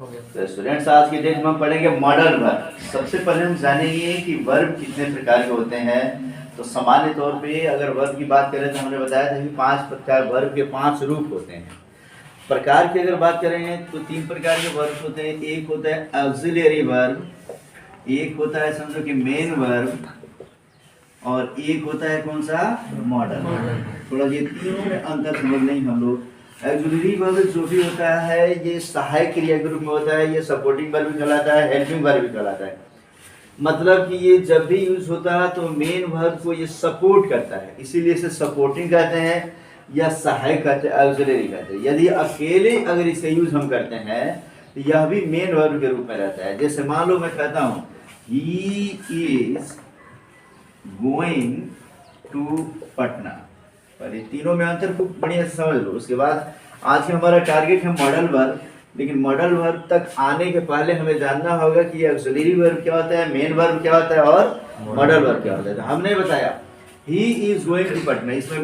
तो स्टूडेंट्स आज के डेट में हम पढ़ेंगे मॉडल वर्ब। सबसे पहले हम जानेंगे कि वर्ब कितने प्रकार के होते हैं। तो सामान्य तौर पे अगर वर्ब की बात करें तो हमने बताया था कि 5 प्रकार वर्ब के 5 रूप होते हैं। प्रकार की अगर बात करें तो 3 प्रकार के वर्ब होते हैं। एक होता है ऑक्सिलरी वर्ब, एक होता है समझो कि मेन वर्ब, और एक होता है कौन सा, मॉडल। थोड़ा ये तीनों में अंतर समझ लेंगे हम लोग। ऑक्सिलरी वर्ब जो भी होता है ये सहायक क्रिया के रूप में होता है, ये सपोर्टिंग वर्ब भी कहलाता है, हेल्पिंग वर्ब भी कहलाता है। मतलब कि ये जब भी यूज होता है तो मेन वर्ब को ये सपोर्ट करता है, इसीलिए इसे सपोर्टिंग कहते हैं या सहायक कहते हैं, ऑक्सिलरी कहते हैं। यदि अकेले अगर इसे यूज हम करते हैं तो यह भी मेन वर्ब के रूप में रहता है। जैसे मान लो मैं कहता हूँ he is going to Patna, पर ये तीनों में अंतर खूब बढ़िया से समझ लो। उसके बाद आज का हमारा टारगेट है मॉडल वर्ब। लेकिन मॉडल वर्ब तक आने के पहले हमें जानना होगा कि ऑक्सिलरी वर्ब क्या होता है, मेन वर्ब क्या होता है और मॉडल वर्ब क्या होता है। तो हमने बताया he is going to Patna, इसमें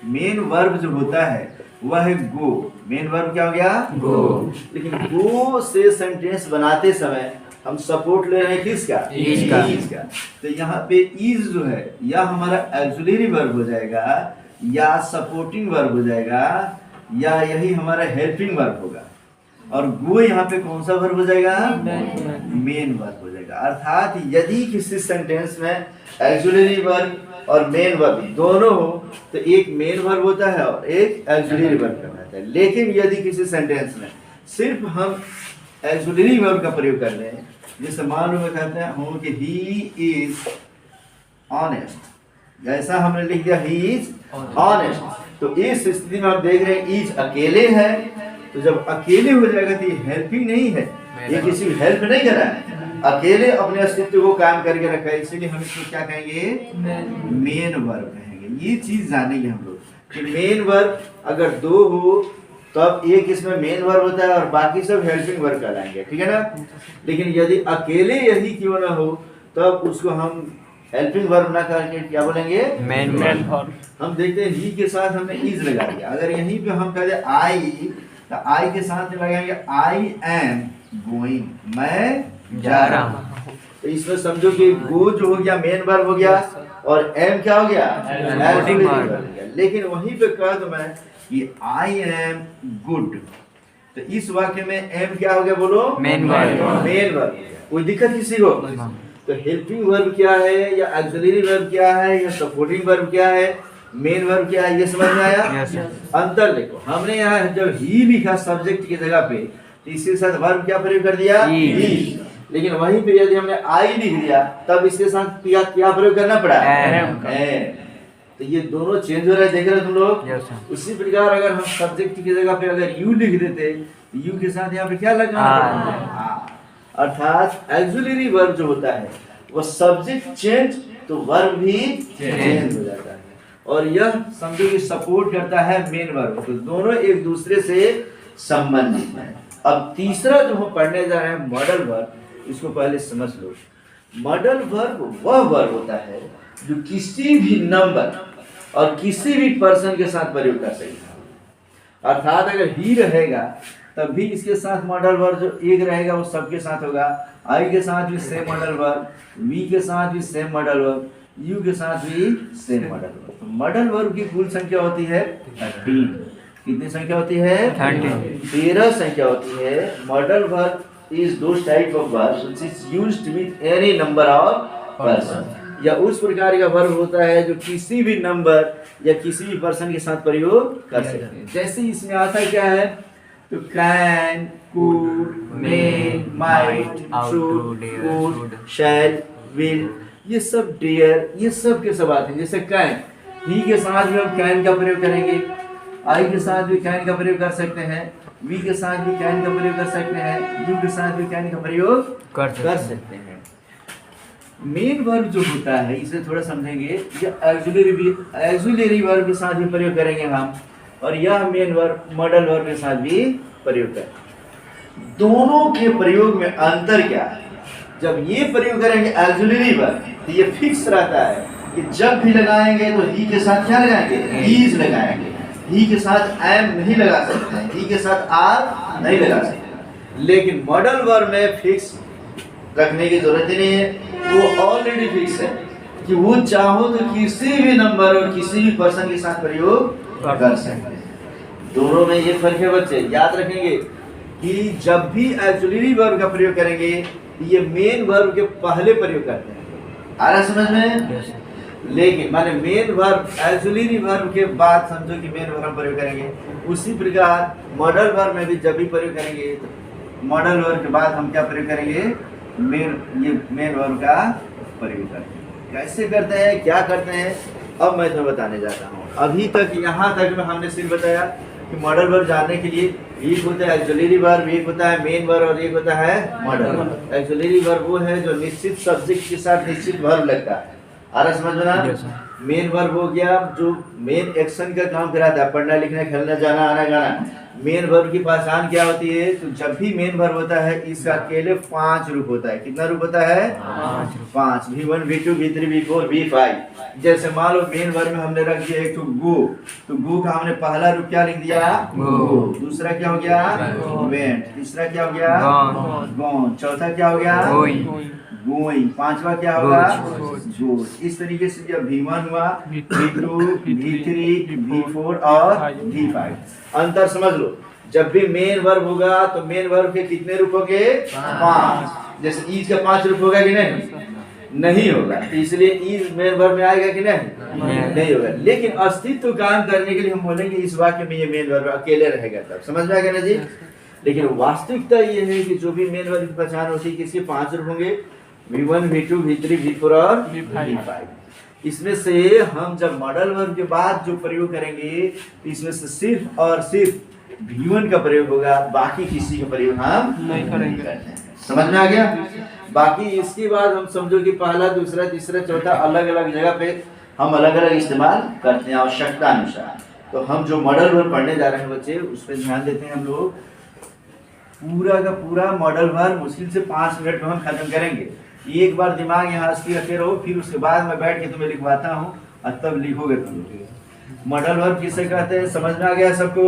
मेन वर्ब जो होता है वह है गो। मेन वर्ब क्या हो गया, गो। लेकिन गो से सेंटेंस बनाते समय हम सपोर्ट ले रहे हैं किसका, इज का। तो यहाँ पे इज जो है या हमारा ऑक्सिलरी वर्ब हो जाएगा या सपोर्टिंग वर्ब हो जाएगा या यही हमारा हेल्पिंग वर्ब होगा। और गो यहाँ पे कौन सा वर्ब हो जाएगा, मेन वर्ब हो जाएगा। अर्थात यदि किसी सेंटेंस में ऑक्सिलरी वर्ब और मेन वर्ब दोनों हो तो एक मेन वर्ब होता है और एक ऑक्सिलरी वर्ब कहलाता है। लेकिन यदि किसी सेंटेंस में सिर्फ हम ऑक्सिलरी वर्ब का प्रयोग कर रहे हैं, जैसे मान लो मैं कहते हैं कि ही इज ऑनेस्ट, जैसा हमने लिख दिया ही इज ऑनेस्ट, तो इस स्थिति में आप देख रहे हैं इज अकेले है। तो जब अकेले हो जाएगा तो ये हेल्पिंग नहीं है, ये किसी की हेल्प नहीं कर रहा है, अकेले अपने अस्तित्व को कायम करके रखा है, इसीलिए हम इसको क्या कहेंगे, मेन वर्ब कहेंगे। ये चीज जानेंगे हम लोग कि मेन वर्ब अगर दो हो तब एक इसमें मेन वर्ब होता है और बाकी सब हेल्पिंग वर्ब कहलाएंगे, ठीक है ना। लेकिन यदि अकेले यही क्यों ना हो तब उसको हम हेल्पिंग वर्ब ना करके क्या बोलेंगे, मेन वर्ब। हम देखते हैं ही के साथ हमने इज लगा दिया। अगर यहीं पे हम कहते आई तो आई के साथ लगाएंगे आई एम गोइंग, मैं जा रहा हूँ। तो इसमें समझो कि गो जो हो गया मेन वर्ब हो गया और एम क्या हो गया, हेल्पिंग वर्ब हो गया। लेकिन वहीं पे कह दो मैं कि आई एम गुड, तो इस वाक्य में एम क्या हो गया, बोलो, मेन वर्ब। मेन वर्ब कोई दिक्कत किसी को? तो हेल्पिंग वर्ब क्या है या ऑक्सिलरी वर्ब क्या है या सपोर्टिंग वर्ब क्या है, मेन वर्ब क्या है, ये समझ में आया? अंतर देखो, हमने यहाँ जब ही लिखा सब्जेक्ट की जगह पे तो इसके साथ वर्ब क्या प्रयोग कर दिया, ही। लेकिन वहीं पे यदि हमने आई लिख दिया तब इसके साथ क्या प्रयोग करना पड़ा, एम। तो ये दोनों चेंज हो रहा है, देख रहे हो तुम लोग। उसी प्रकार अगर हम सब्जेक्ट की जगह पे अगर यू लिख देते तो यू के साथ यहाँ पे क्या लगाना, अर्थात ऑक्सिलरी वर्ब जो होता है वो सब्जेक्ट चेंज तो वर्ब भी चेंज हो जाता है। और यह समझो कि सपोर्ट करता है मेन वर्ब, तो दोनों एक दूसरे से संबंधित हैं। अब तीसरा जो हम पढ़ने जा रहे हैं मॉडल वर्ब, इसको पहले समझ लो। मॉडल वर्ब वह वर्ब होता है जो किसी भी नंबर और किसी भी पर्सन के साथ प्रयोग कर सकते हैं। अर्थात अगर ही रहेगा तब भी इसके साथ मॉडल वर्ब जो एक रहेगा वो सबके साथ होगा, आई के साथ भी सेम मॉडल वर्ब, वी के साथ भी सेम मॉडल वर्ब, यू के साथ भी सेम मॉडल वर्ब। तो मॉडल वर्ब की कुल संख्या होती है 13। कितनी संख्या होती है, 13 संख्या होती है। Modal verb is those type of verb which is used with any number of person, या उस प्रकार का वर्ब होता है जो किसी भी नंबर या किसी भी पर्सन के साथ प्रयोग कर सकते हैं। जैसे इसमें आता क्या है, तो can, could, may, might, should, would, shall, will, ये सब डेयर, ये सब के सब आते हैं। जैसे कैन, ही के साथ भी हम कैन का प्रयोग करेंगे, आई के साथ भी कैन का प्रयोग कर सकते हैं, वी के साथ भी कैन का प्रयोग कर सकते हैं, यू के साथ भी कैन का प्रयोग कर सकते हैं। मेन वर्ब जो होता है इसे थोड़ा समझेंगे, ये ऑक्सिलरी वर्ब के साथ भी प्रयोग करेंगे हम, और यह मेन वर्ब मॉडल वर्ब के साथ भी प्रयोग करेंगे। दोनों के प्रयोग में अंतर क्या है? जब ये प्रयोग करेंगे ऑक्सिलरी वर्ब तो ये फिक्स रहता है कि जब भी लगाएंगे तो ही के साथ क्या लगाएंगे, इज लगाएंगे, ही के साथ एम नहीं लगा सकते हैं, ही के साथ आर नहीं लगा सकते। लेकिन मॉडल वर्ब में फिक्स रखने की जरूरत ही नहीं है, वो ऑलरेडी फिक्स है कि वो चाहो तो किसी भी नंबर और किसी भी पर्सन के साथ प्रयोग कर सकते हैं। दोनों में ये फर्क है बच्चे, याद रखेंगे कि जब भी ऑक्सिलरी वर्ब का प्रयोग करेंगे ये मेन वर्ब के पहले प्रयोग करते हैं। आ रहा समझ में? लेकिन माने मेन वर्ब ऑक्सिलरी वर्ब के बाद समझो कि मेन वर्ब प्रयोग करेंगे। उसी प्रकार मॉडल वर्ब में भी जब भी प्रयोग करेंगे तो मॉडल वर्ब के बाद हम क्या प्रयोग करेंगे? मेन वर्ब का प्रयोग करते हैं। कैसे करते हैं, क्या करते हैं, अब मैं तुम्हें बताने जाता हूँ। अभी तक यहाँ तक में हमने सिर्फ बताया कि मॉडल वर्ब जानने के लिए एक होता है ऑक्सिलरी वर्ब, एक होता है मेन वर्ब और एक होता है मॉडल वर्ब। ऑक्सिलरी वर्ब वो है जो निश्चित सब्जेक्ट के साथ निश्चित वर्ब लगता है। आ रहा समझ में ना? मेन वर्ब हो गया जो मेन एक्शन का काम कराता है, पढ़ना लिखना खेलना जाना आना गाना। मेन वर्ब की पहचान क्या होती है? तो जब भी मेन वर्ब होता है इसका अकेले 5 रूप होता है। कितना रूप होता है? 5। V1 V2 V3 V4 V5। जैसे मान लो मेन वर्ब में हमने रख दिया एक तो गो, तो गो का हमने पहला रूप क्या लिख दिया? गो। दूसरा क्या हो गया? वेंट। तीसरा क्या हो गया? गॉन। चौथा क्या हो गया? गोइंग। पांचवा क्या होगा? गोज। इस तरीके से जब V1 हुआ, V2 V3 V4 और V5। अंतर समझ लो, जब भी मेन वर्ब होगा तो मेन वर्ब के कितने रूप होंगे? 5। जैसे ईज का 5 रूप होगा कि नहीं? नहीं होगा। तो इसलिए ईज मेन वर्ब में आएगा कि नहीं? नहीं होगा। लेकिन अस्तित्व काम करने के लिए हम बोलेंगे इस वाक्य में ये मेन वर्ब अकेले रहेगा, तब समझ में आ गया ना जी? लेकिन वास्तविकता ये है कि जो भी मेन वर्ब की पहचान होती है किसके 5 रूप होंगे? V1 V2 V3 V4 और V5। इसमें से हम जब मॉडल वर्ब के बाद जो प्रयोग करेंगे इसमें से सिर्फ और सिर्फ V1 का प्रयोग होगा, बाकी किसी का प्रयोग हम नहीं करेंगे। समझ में आ गया? बाकी इसके बाद हम समझो कि पहला दूसरा तीसरा चौथा अलग अलग जगह पे हम अलग अलग इस्तेमाल करते हैं आवश्यकता अनुसार। तो हम जो मॉडल वर्ब पढ़ने जा रहे हैं बच्चे उस पर ध्यान देते हैं। हम लोग पूरा का पूरा मॉडल वर्ब मुश्किल से 5 मिनट में हम खत्म करेंगे। एक बार दिमाग यहाँ स्थिर रखे रहो, फिर उसके बाद मैं बैठ के तुम्हें लिखवाता हूँ और तब लिखोगे तुम। मॉडल वर्ब किसे कहते हैं? समझ में आ गया सबको?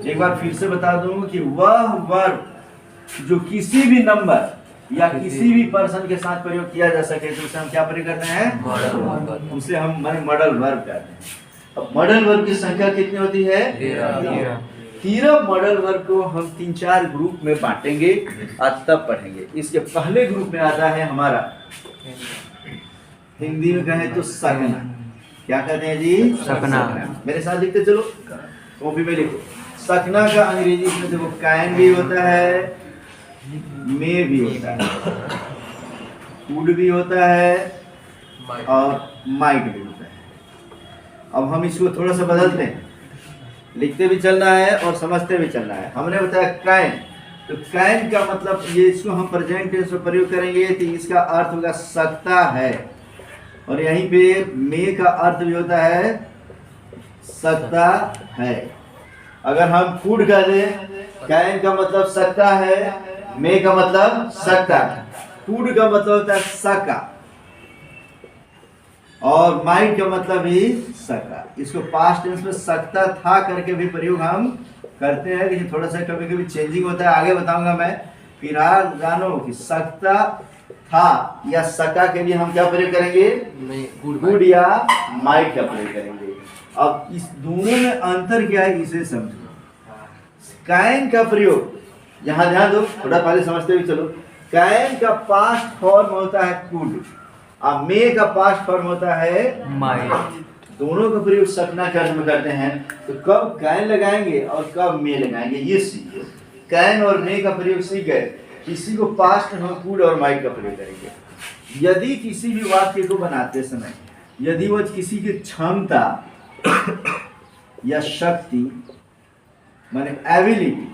एक बार फिर से बता दूं कि वह वर्ब जो किसी भी नंबर या किसी भी पर्सन के साथ प्रयोग किया जा सके तो उसे हम क्या प्रयोग करते हैं? उसे हम मॉडल वर्ब कहते हैं। अब मॉडल वर्ब की संख्या कितनी होती है? 13 मॉडल वर्ब को हम 3-4 ग्रुप में बांटेंगे और तब पढ़ेंगे। इसके पहले ग्रुप में आता है हमारा, हिंदी में कहें तो सकना। क्या कहते हैं जी? सकना। मेरे साथ लिखते चलो, कॉपी में लिखो। सकना का अंग्रेजी में देखो कैन भी होता है, मे भी होता है, वुड भी होता है और माइट भी होता है। अब हम इसको थोड़ा सा बदलते हैं, लिखते भी चलना है और समझते भी चलना है। हमने बताया कैन, तो कैन का मतलब ये इसको हम प्रेजेंट टेंस में प्रयोग करेंगे तो इसका अर्थ होगा सकता है। और यहीं पे मे का अर्थ भी होता है सकता है। अगर हम फूड कर दें, कैन का मतलब सकता है, मे का मतलब सकता है, फूड का मतलब होता है सका और माइट का मतलब ही सका। इसको पास्ट टेंस में सकता था करके भी प्रयोग हम करते हैं, लेकिन थोड़ा सा कभी कभी चेंजिंग होता है, आगे बताऊंगा मैं। फिलहाल जानो कि सकता था या सका के लिए हम क्या प्रयोग करेंगे? गुड या माइट का प्रयोग करेंगे। अब इस दोनों में अंतर क्या है इसे समझो। कैन का प्रयोग, यहाँ ध्यान दो, थोड़ा पहले समझते हुए चलो। कैन का पास्ट फॉर्म होता है कुड और मे का पास्ट फॉर्म होता है माइट। दोनों का प्रयोग सकना के अर्थ में करते हैं, तो कब कैन लगाएंगे और कब मे लगाएंगे ये सीखिए। कैन और मे का प्रयोग सीख गए, किसी को पास्ट में कुड और माइट का प्रयोग करेंगे। यदि किसी भी वाक्य को बनाते समय यदि वो किसी की क्षमता या शक्ति माने एबिलिटी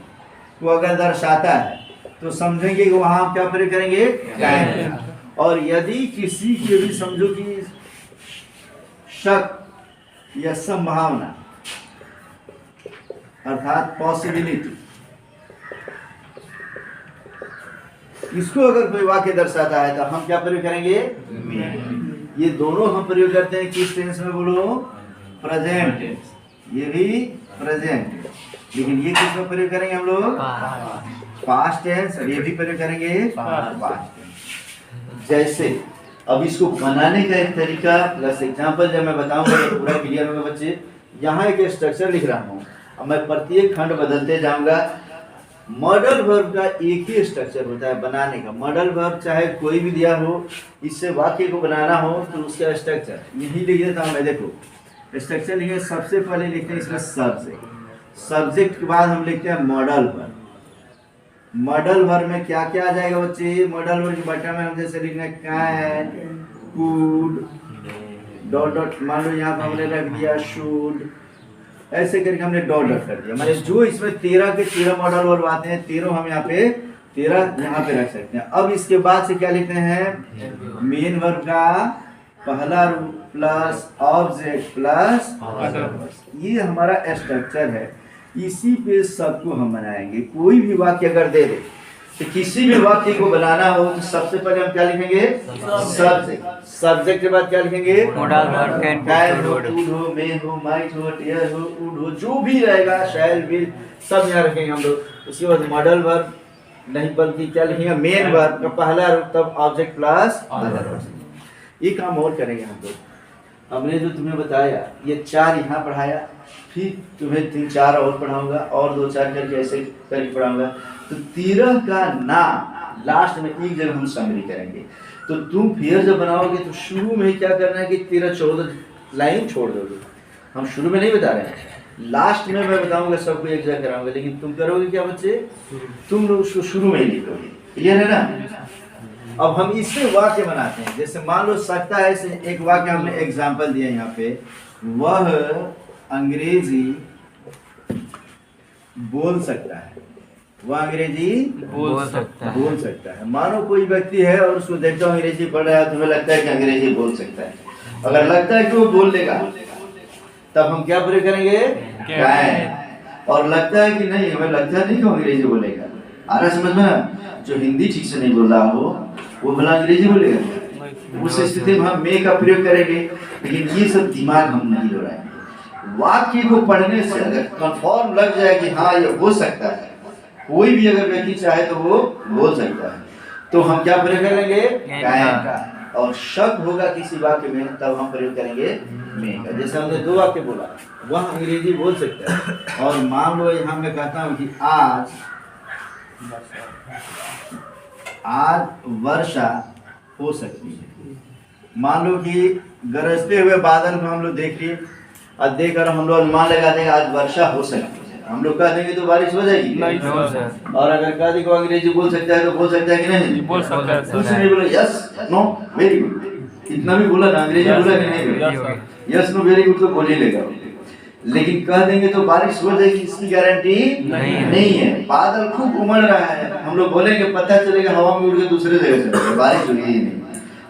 को अगर दर्शाता है तो समझेंगे कि वहां हम क्या प्रयोग करेंगे? कैन। और यदि किसी के भी समझो कि शक या संभावना अर्थात पॉसिबिलिटी, इसको अगर कोई वाक्य दर्शाता है तो हम क्या प्रयोग करेंगे? ये दोनों हम प्रयोग करते हैं किस टेंस में बोलो? Present tense. ये भी प्रेजेंट, लेकिन ये किस में प्रयोग करेंगे हम लोग? पास्ट टेंस, और ये भी प्रयोग करेंगे पास्ट टेंस। जैसे अब इसको बनाने का एक तरीका प्लस एग्जांपल जब मैं बताऊंगा तो पूरा क्लियर होगा बच्चे। यहाँ एक स्ट्रक्चर लिख रहा हूँ, अब मैं प्रत्येक खंड बदलते जाऊंगा। मॉडल वर्ब का एक ही स्ट्रक्चर होता है बनाने का। मॉडल वर्ब चाहे कोई भी दिया हो, इससे वाक्य को बनाना हो तो उसका स्ट्रक्चर यही लिख देता हूँ मैं। देखो स्ट्रक्चर लिखे, सबसे पहले लिखते हैं इसमें सब्जेक्ट। सब्जेक्ट के बाद हम लिखते हैं मॉडल वर्ब। मॉडल वर्ब में क्या क्या आ जाएगा बच्चे? मॉडल वर्ब के बटन में हम जैसे लिखना है कैन, कुड, डॉट डॉट, मान लो यहाँ पर हमने रख दिया शुड, ऐसे करके हमने डॉट डॉट कर दिया। मतलब जो इसमें 13 के 13 मॉडल वर्ब आते हैं, 13 हम यहाँ पे 13 यहाँ पे रख सकते हैं। अब इसके बाद से क्या लिखते हैं? मेन वर्ब का पहला रूप प्लस ऑब्जेक्ट प्लस, ये हमारा स्ट्रक्चर है। इसी पे सबको हम बनाएंगे। कोई भी वाक्य अगर दे दे तो किसी भी वाक्य को बनाना हो तो सबसे पहले हम क्या लिखेंगे? सब्जेक्ट। सब्जेक्ट के बाद क्या लिखेंगे? मॉडल वर्ब, कैन हो, कुड हो, मे हो, माइट हो, डियर हो, वुड हो, जो भी रहेगा, शैल, विल, सब यहाँ रखेंगे हम लोग। उसके बाद मॉडल वर्ब नहीं बल्कि क्या लिखेंगे? मेन वर्ब का पहला रूप, तब ऑब्जेक्ट प्लस अदर वर्ब। ये काम और करेंगे हम लोग। हमने जो तुम्हें बताया ये 4 यहाँ पढ़ाया, फिर तुम्हें 3-4 और पढ़ाऊंगा, और 2-4 करके ऐसे करके पढ़ाऊंगा। तो 13 का नाम लास्ट में एक जगह हम समरी करेंगे। तो तुम फिर जब बनाओगे तो शुरू में क्या करना है कि 13-14 लाइन छोड़ दोगे। हम शुरू में नहीं बता रहे हैं, लास्ट में मैं बताऊंगा, सबको एक जगह कराऊंगा। लेकिन तुम करोगे क्या बच्चे? तुम लोग उसको शुरू में ही लिखोगे। क्लियर है ना? अब हम इससे वाक्य बनाते हैं। जैसे मान लो सकता है, ऐसे एक वाक्य हमने एग्जाम्पल दिया यहाँ पे, वह अंग्रेजी बोल सकता है। वह अंग्रेजी बोल सकता है। मानो कोई व्यक्ति है और उसको देखते हो अंग्रेजी पढ़ रहा है, तुम्हें लगता है कि अंग्रेजी बोल सकता है। अगर लगता है कि वो बोल लेगा तब हम क्या प्रयोग करेंगे? कैन। और लगता है कि नहीं, हमें लगता नहीं कि वो अंग्रेजी बोलेगा। आ रहा समझ में? जो हिंदी ठीक से नहीं बोल रहा हो वो भला अंग्रेजी बोलेगा? उस स्थिति में हम मे का प्रयोग करेंगे। लेकिन ये सब दिमाग हम नहीं हो रहा है। वाक्य को पढ़ने से अगर कंफर्म लग जाए कि हाँ ये हो सकता है, कोई भी अगर व्यक्ति चाहे तो वो बोल सकता है, तो हम क्या प्रयोग करेंगे? कैन का। और शक होगा किसी वाक्य में तब हम प्रयोग करेंगे मे का। जैसे हमने 2 वाक्य बोला, वह अंग्रेजी बोल सकता है, और मान लो यहाँ मैं कहता हूँ कि आज वर्षा हो सकती है। मान लो कि गरजते हुए बादल को हम लोग देख लिए और देखकर हम लोग अनुमान लगा देंगे आज वर्षा हो सकती है। हम लोग कह देंगे तो बारिश हो जाएगी? नहीं। और अगर कह देंगे अंग्रेजी बोल सकता है तो बोल सकता है कि नहीं? बोल सकता है। कुछ नहीं बोला, यस नो वेरी गुड, इतना भी बोला ना, अंग्रेजी बोला कि नहीं? यस नो वेरी गुड तो बोल ही लेगा। लेकिन कह देंगे तो बारिश हो जाएगी, इसकी गारंटी नहीं है। बादल खूब उमड़ रहा है, हम लोग बोलेंगे पता चलेगा हवा में उड़ के दूसरे जगह चलेगा, बारिश हुई ही नहीं।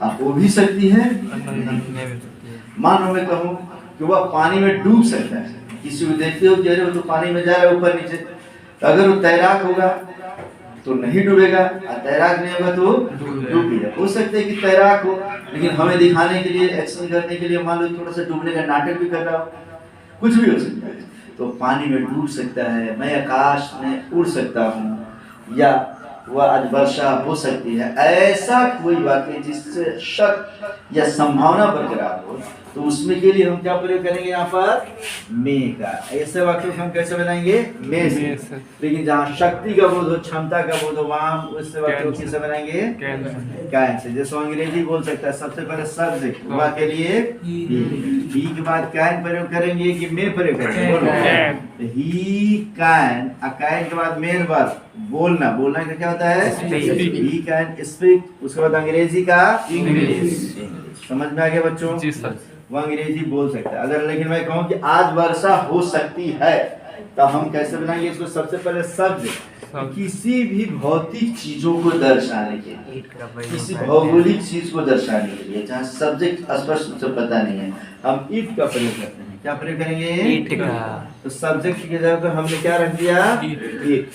अब वो भी सकती है। मानो मैं कहूँ कि वह पानी में डूब सकता है। किसी को देखते हो कि अरे वो तो पानी में जा रहा है ऊपर नीचे, तो अगर वो तैराक होगा तो नहीं डूबेगा, और तैराक नहीं होगा तो डूबेगा। हो सकता है कि तैराक हो, लेकिन हमें दिखाने के लिए, एक्शन करने के लिए मान लो थोड़ा सा डूबने का नाटक भी कर रहा हो, कुछ भी हो सकता है। तो पानी में डूब सकता है, मैं आकाश में उड़ सकता हूँ, या वह आज वर्षा हो सकती है। ऐसा कोई वाक्य जिससे शक या संभावना बरकरार हो, तो उसमें के लिए हम क्या प्रयोग करेंगे? यहाँ पर मे का। ऐसे वाक्यों को हम कैसे बनाएंगे? मे से। लेकिन जहाँ शक्ति का बोध हो, क्षमता का बोध हो, वहाँ उससे वाक्यों किसे बनाएंगे? Can say. जैसे अंग्रेजी बोल सकता है, सबसे पहले सब्जेक्ट वहाँ के लिए ही के बाद कैन प्रयोग करेंगे कि मे प्रयोग करेंगे? ही कैन, कैन के बाद मेन वर्ब बोलना। बोलना का क्या होता है? He can speak. उसके बाद अंग्रेजी का इंग्लिश। समझ में आ गया बच्चों? जी सर। वो अंग्रेजी बोल सकता है। अगर लेकिन मैं कहूँ कि आज वर्षा हो सकती है, तो हम कैसे बनाएंगे इसको? सबसे पहले सब्जेक्ट किसी भी भौतिक चीजों को दर्शाने के लिए, किसी भौगोलिक चीज को दर्शाने के लिए, जहाँ सब्जेक्ट स्पष्ट रूप से पता नहीं है, हम इट का प्रयोग करते हैं। क्या प्रयोग करेंगे? इट का। तो सब्जेक्ट की जगह पर हमने क्या रख दिया? इट।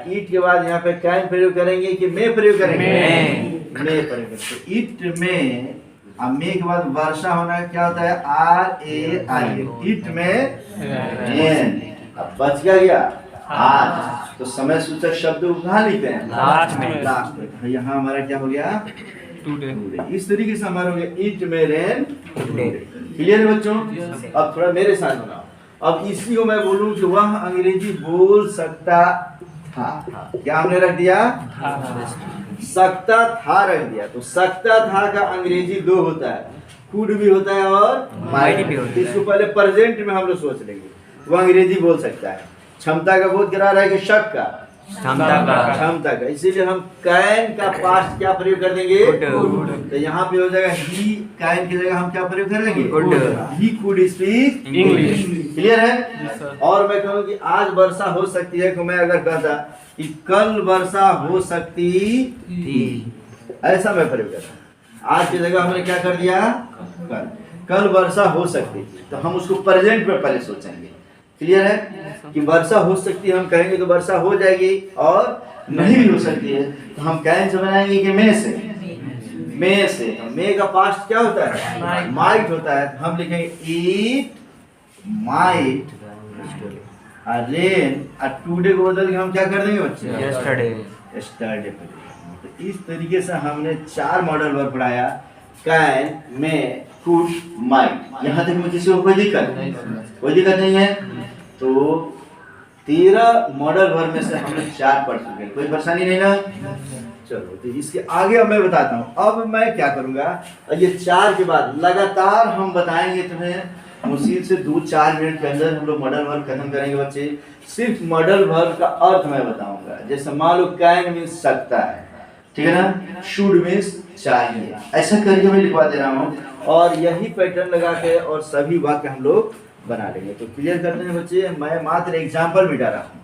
ईट के बाद यहाँ पे कैन प्रयोग करेंगे कि मे प्रयोग करेंगे? मे प्रयोग करेंगे। इट में, अब मे के बाद वर्षा होना क्या होता है? RAI। इट में रेन। अब बच क्या गया? आज। तो समय सूचक शब्द को कहाँ लिखते हैं? लास्ट में। लास्ट में। यहाँ हमारा क्या हो गया? टुडे। इस तरीके से हमारा हो गया it may rain today. Clear है बच्चों? अब थोड़ा मेरे साथ बनाओ। अब इसी को मैं बोलूं कि वह अंग्रेजी बोल सकता था, क्या हमने रख दिया? सकता था रख दिया। तो सकता था का अंग्रेजी दो होता है, कुड भी होता है और माइट भी होता है। इसको पहले प्रेजेंट में हम लोग सोच लेंगे, वो अंग्रेजी बोल सकता है। क्षमता का बोध करा रहा है कि शक का? क्षमता का। इसीलिए हम कैन का पास्ट क्या प्रयोग कर देंगे? तो यहाँ पे हो जाएगा ही, कैन की जगह हम क्या प्रयोग कर लेंगे? He could speak English. Clear है? और मैं कहूँ कि आज वर्षा हो सकती है, तो मैं अगर कहता कि कल वर्षा हो सकती थी, ऐसा मैं प्रयोग करता। आज की जगह हमने क्या कर दिया? कल वर्षा हो सकती थी, तो हम उसको प्रेजेंट में पहले सोचेंगे। क्लियर है कि वर्षा हो सकती है, हम कहेंगे तो वर्षा हो जाएगी, और नहीं भी हो सकती है तो हम कैन से बनाएंगे कि मे से? मे से। तो मे का पास्ट क्या होता है? माइट होता है। तो हम लिखेंगे इट माइट रेन। टुडे को बदल के हम क्या कर देंगे बच्चे? यस्टरडे। तो इस तरीके से हमने 4 मॉडल वर्ब पढ़ाया, कैन, मे, कुड, माइट। यहाँ तक में किसी को कोई दिक्कत नहीं है? तो 13 मॉडल वर्ब में से हमने 4 पढ़ चुके हैं, कोई परेशानी नहीं ना? चलो, तो इसके आगे अब मैं बताता हूँ। अब मैं क्या करूंगा, ये 4 के बाद लगातार हम बताएंगे तुम्हें। मुश्किल से 2-4 मिनट के अंदर हम लोग मॉडल वर्ब खत्म करेंगे बच्चे। सिर्फ मॉडल वर्ब का अर्थ मैं बताऊंगा। जैसे मान लो कैन मीन्स सकता है, ठीक है ना? शुड मीन्स चाहिए। ऐसा करके मैं लिखवा दे रहा हूँ, और यही पैटर्न लगा के और सभी वाक्य हम लोग बना लेंगे। तो क्लियर करते हैं बच्चे। मैं मात्र एग्जाम्पल मिटा रहा हूँ,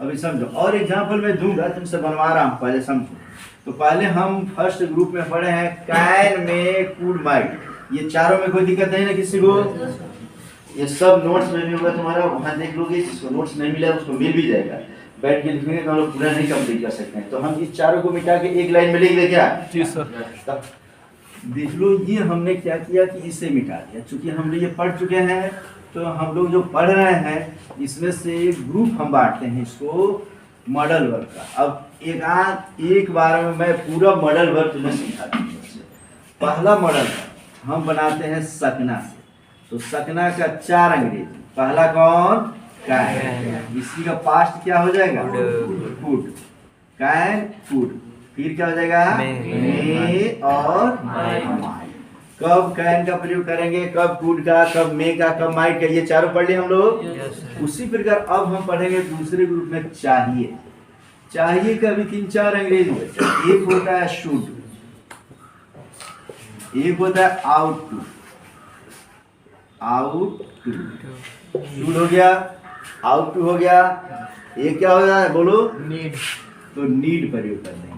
अभी समझो। और एग्जाम्पल मैं दूंगा, तुमसे बनवा रहा हूँ, पहले समझो। तो पहले हम फर्स्ट ग्रुप में पढ़े हैं कैन, मे, कुड, माइट। ये चारों में कोई दिक्कत नहीं ना किसी को? ये सब नोट्स में भी होगा तुम्हारा, वहाँ देख लोगे। जिसको नोट्स नहीं मिला उसको मिल भी जाएगा। बैठ के लिखेंगे तो हम लोग पूरा नहीं कंप्लीट कर सकते हैं। तो हम इस चारों को मिटा के एक लाइन में लिख दे क्या? जी सर। तब देख लो, ये हमने क्या किया कि इसे मिटा दिया। चूंकि हम लोग ये पढ़ चुके हैं, तो हम लोग जो पढ़ रहे हैं इसमें से ग्रुप हम बांटते हैं इसको मॉडल वर्ब का। अब एक बार में मैं पूरा मॉडल वर्ब तुम्हें सिखाता हूँ। पहला मॉडल वर्ब हम बनाते हैं सकना से। तो सकना का 4 अंग्रेजी। पहला कौन? कैन। इसी का पास्ट क्या हो जाएगा? कुड। Can, could. फिर क्या हो जाएगा? मे और माइट। कब कैन का प्रयोग करेंगे, कब कुड का, कब मे का, कब माइट का, ये चारों पढ़ लिए हम लोग। उसी प्रकार अब हम पढ़ेंगे दूसरे ग्रुप में चाहिए। चाहिए का भी 3-4 अंग्रेजी है। एक होता है शुड, एक होता है आउट टू। शुड हो गया, आउट टू हो गया, एक क्या हो गया बोलो? नीड। तो नीड प्रयोग कर देंगे।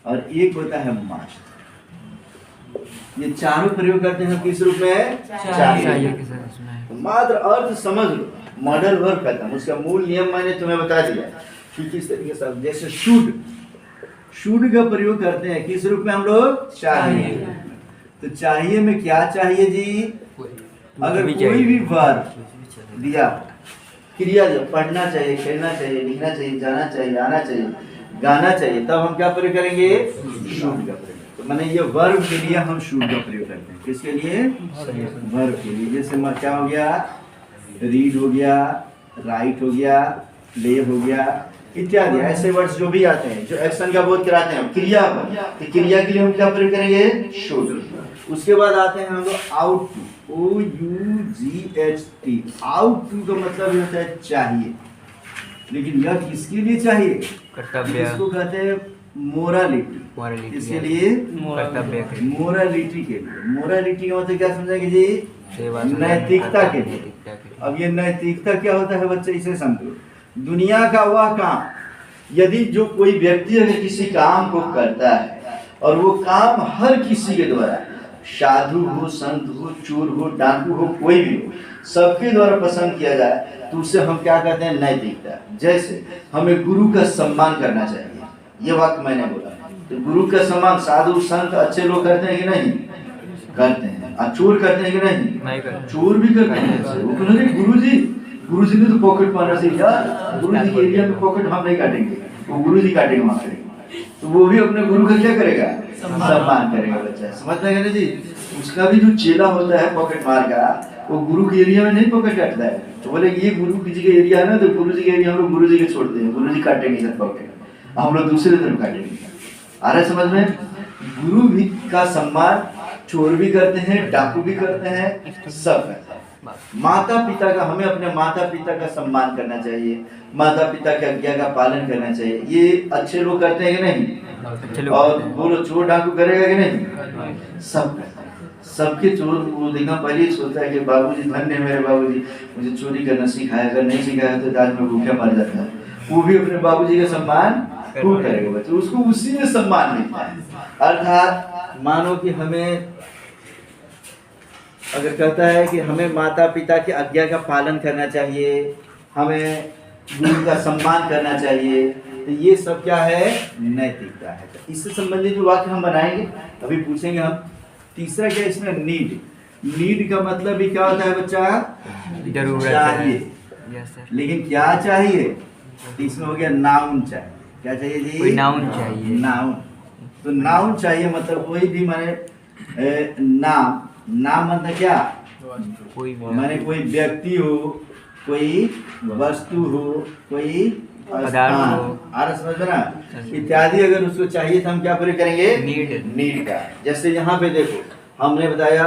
और एक होता है मस्ट। ये चारों प्रयोग करते हैं किस रूप में? चाहिए। तो मात्र अर्थ समझ लो, मॉडल वर्ब खत्म। उसका मूल नियम मैंने तुम्हें बता दिया कि किस तरीके से। जैसे शुड, शुड का प्रयोग करते हैं किस रूप में हम लोग? चाहिए। तो चाहिए में क्या चाहिए जी? अगर कोई भी वर्ब दिया, क्रिया दिया, पढ़ना चाहिए, खेलना चाहिए, लिखना चाहिए, जाना चाहिए, आना चाहिए, गाना चाहिए, तब हम क्या प्रयोग करेंगे? शुड का प्रयोग। तो मैंने ये वर्ब के लिए हम शुड का प्रयोग करते हैं। किसके लिए? वर्ब के लिए। जैसे क्या हो गया? रीड हो गया, राइट हो गया, प्ले हो गया, इत्यादि ऐसे वर्ड्स जो भी आते हैं जो एक्शन का बोध कराते हैं, क्रिया पर। तो क्रिया के लिए हम क्या प्रयोग करेंगे? शुड। उसके बाद आते हैं हम लोग ought to. OUGHT। Ought to का मतलब ये होता है चाहिए। लेकिन यह किसके लिए चाहिए? कर्तव्य। इसको कहते हैं मोरालिटी। इसके लिए मोरालिटी के लिए। मोरालिटी का मतलब क्या समझेंगे जी? नैतिकता के लिए। अब ये नैतिकता क्या होता है बच्चे, इसे समझो। दुनिया का वह काम, यदि जो कोई व्यक्ति अगर किसी काम को करता है और वो काम हर किसी के द्वारा, साधु हो, संत हो, चोर हो, डाकू हो, कोई भी हो, सबके द्वारा पसंद किया जाए, तो उससे हम क्या कहते हैं? नैतिकता। जैसे हमें गुरु का सम्मान करना चाहिए, ये वाक्य मैंने बोला। तो गुरु का सम्मान साधु संत अच्छे लोग करते हैं कि नहीं? करते हैं। और चोर करते हैं कि नहीं? चोर भी करते हैं। गुरु जी गुरु जी ने तो पॉकेट मारना सीख यार, गुरु जी के एरिया में पॉकेट हम नहीं काटेंगे, वो गुरु जी काटेंगे वहाँ पे। तो वो भी अपने गुरु का क्या करेगा, सम्मान करेगा बच्चा। समझ में गया जी? उसका भी जो चेला होता है पॉकेट मार का, वो गुरु के एरिया में नहीं पॉकेट काटता है। तो बोले ये गुरु जी के एरिया है ना, तो गुरु जी के एरिया हम लोग गुरु जी के छोड़ते हैं, गुरु जी काटेंगे सर पॉकेट, हम लोग दूसरे तरफ काटेंगे। आ रहा है समझ में? गुरु भी का सम्मान चोर भी करते हैं, डाकू भी करते हैं, सब करते हैं। माता पिता का, हमें अपने माता पिता का सम्मान करना चाहिए, माता पिता की आज्ञा का पालन करना चाहिए। ये अच्छे लोग करते हैं कि नहीं? और बोलो चोर डाकू करेगा कि नहीं? सब करते हैं। सबके चोर वो देखना पहले ही सोचता है कि बाबूजी धन्य है मेरे बाबूजी, मुझे चोरी करना सिखाया, अगर नहीं सिखाया तो आज मैं भूखे मर जाता है। वो भी अपने बाबूजी का सम्मान खूब करेगा बच्चे, उसको उसी में सम्मान मिलता है। अर्थात मानो कि हमें अगर कहता है कि हमें माता पिता की आज्ञा का पालन करना चाहिए, हमें गुरु का सम्मान करना चाहिए, तो ये सब क्या है? नैतिकता है। तो इससे संबंधित जो वाक्य हम बनाएंगे, अभी पूछेंगे हम। तीसरा क्या इसमें? नीड। नीड का मतलब भी क्या होता है बच्चा? जरूरत चाहिए। लेकिन क्या चाहिए? इसमें हो गया नाउन चाहिए। क्या चाहिए जी? कोई नाउन चाहिए। नाउन। तो नाउन चाहिए मतलब कोई भी माने नाम। नाम मतलब क्या? कोई माने कोई व्यक्ति हो, कोई वस्तु हो, कोई स्थान हो, आ रहा समझ में ना? इत्यादि अगर उसको चाहिए तो हम क्या प्रयोग करेंगे? नीड का। जैसे यहाँ पे देखो हमने बताया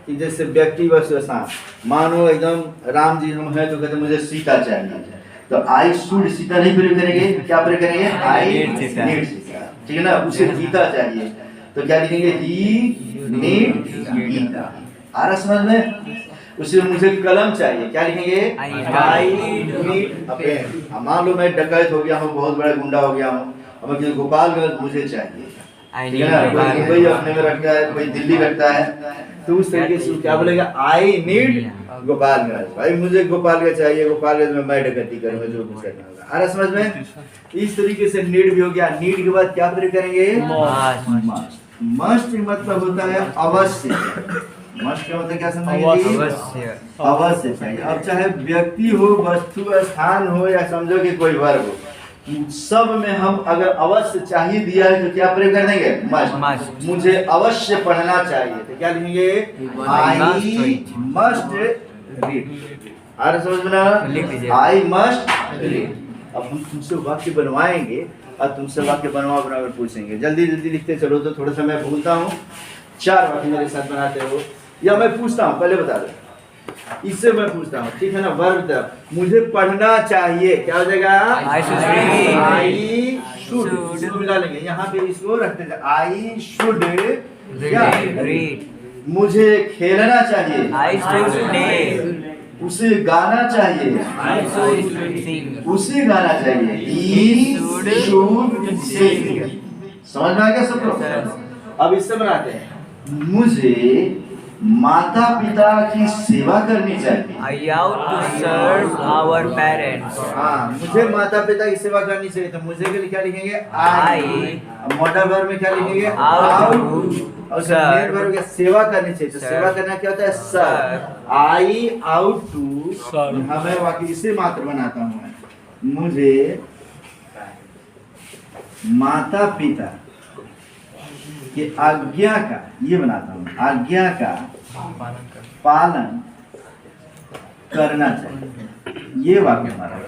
कि जैसे व्यक्ति वस्तु स्थान, मानो एकदम राम जी हम है तो कहते मुझे सीता चाहिए, तो आई शुड सीता नहीं प्रयोग करेंगे, क्या प्रयोग करेंगे? I need Sita. ठीक है ना? उसे गीता चाहिए तो क्या लिखेंगे? ही नीड गीता। आ रहा समझ में? उसे मुझे कलम चाहिए, क्या लिखेंगे? I need a pen. मान लो मैं डकैत हो गया हूँ, बहुत बड़ा गुंडा हो गया हूँ, अब मैं गोपालगंज मुझे चाहिए, ठीक है ना? कोई मुंबई अपने में रखता है, कोई दिल्ली रखता है, तो उस तरीके से क्या बोलेगा? I need Gopalganj. भाई मुझे गोपालगंज चाहिए, गोपालगंज में मैं डकैती करूंगा, जो कुछ करना होगा। आ रहा समझ में? इस तरीके से नीड भी हो गया। नीड के बाद क्या प्रयोग करेंगे? मस्ट। मस्ट मतलब होता है अवश्य। मस्ट क्या होता है, क्या समझेंगे? अवश्य। अवश्य चाहिए। अब चाहे व्यक्ति हो, वस्तु, स्थान हो, या समझो कि कोई वर्ग हो, सब में हम अगर अवश्य चाहिए दिया है तो क्या प्रयोग कर देंगे? मस्ट। मुझे अवश्य पढ़ना चाहिए तो क्या लिखेंगे? I must read. आ रहा समझ में ना? I must read. अब हम तुमसे वाक्य बनवाएंगे और तुमसे वाक्य बनवा बना कर पूछेंगे। जल्दी जल्दी लिखते चलो, तो थोड़ा सा मैं भूलता हूँ। 4 वाक्य मेरे साथ बनाते हो, या मैं पूछता हूँ, पहले बता दो। इससे मैं पूछता हूँ, ठीक है ना? वर्ब मुझे पढ़ना चाहिए, क्या हो जाएगा? आई शुड मिला लेंगे, यहाँ पे इसको रखते हैं। I should read. मुझे खेलना चाहिए, आई शुड प्ले। उसे गाना चाहिए, आई शुड सिंग। उसे गाना चाहिए, ही शुड सिंग। समझ में आ गया सबको? अब इससे बनाते हैं। मुझे माता पिता की सेवा करनी चाहिए। I ought to serve our parents. हाँ, मुझे माता पिता की सेवा करनी चाहिए, तो मुझे के लिए क्या लिखेंगे? आई। मॉडल वर्ब में क्या लिखेंगे? आउट। और मेन वर्ब क्या? सेवा करनी चाहिए, तो सेवा करना क्या होता है? सर्व। आई आउट टू सर्व। मैं वाक्य इसे मात्र बनाता हूँ। मुझे माता पिता कि आज्ञा का, ये बनाता हूँ, आज्ञा का पालन करना चाहिए। ये वाक्य हमारा।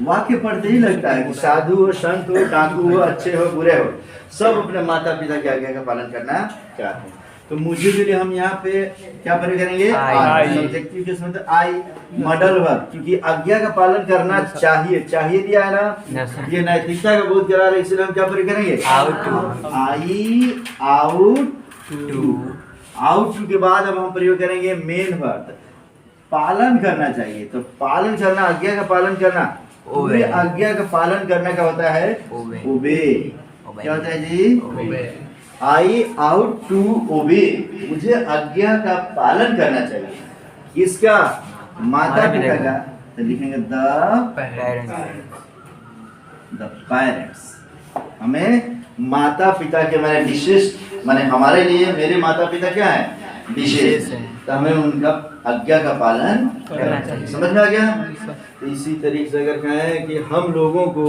वाक्य पढ़ते ही लगता है कि साधु हो, संत हो, डाकू हो, अच्छे हो, बुरे हो, सब अपने माता पिता की आज्ञा का पालन करना चाहते हैं। तो मुझे के लिए हम यहाँ पे क्या प्रयोग करेंगे? सब्जेक्टिव के समय आई। मॉडल वर्ब, क्योंकि आज्ञा का पालन करना चाहिए, चाहिए दिया है ना, ये नैतिकता का बोध करा रहा है, इसलिए हम क्या प्रयोग करेंगे? आई आउट टू। आउट टू के बाद अब हम प्रयोग करेंगे मेन वर्ब, पालन करना चाहिए। तो पालन करना, आज्ञा का पालन करना, पूरे आज्ञा का पालन करने का होता है ओबे। क्या होता है जी? आई आउट टू ओबे, मुझे आज्ञा का पालन करना चाहिए। किसका? माता पिता का, तो लिखेंगे द पेरेंट्स। हमें माता पिता के माने विशिष्ट, माने हमारे लिए मेरे माता पिता क्या है? विशेष है, तो हमें उनका आज्ञा का पालन करना चाहिए। समझ में आ गया? तो इसी तरीके से अगर कहें कि हम लोगों को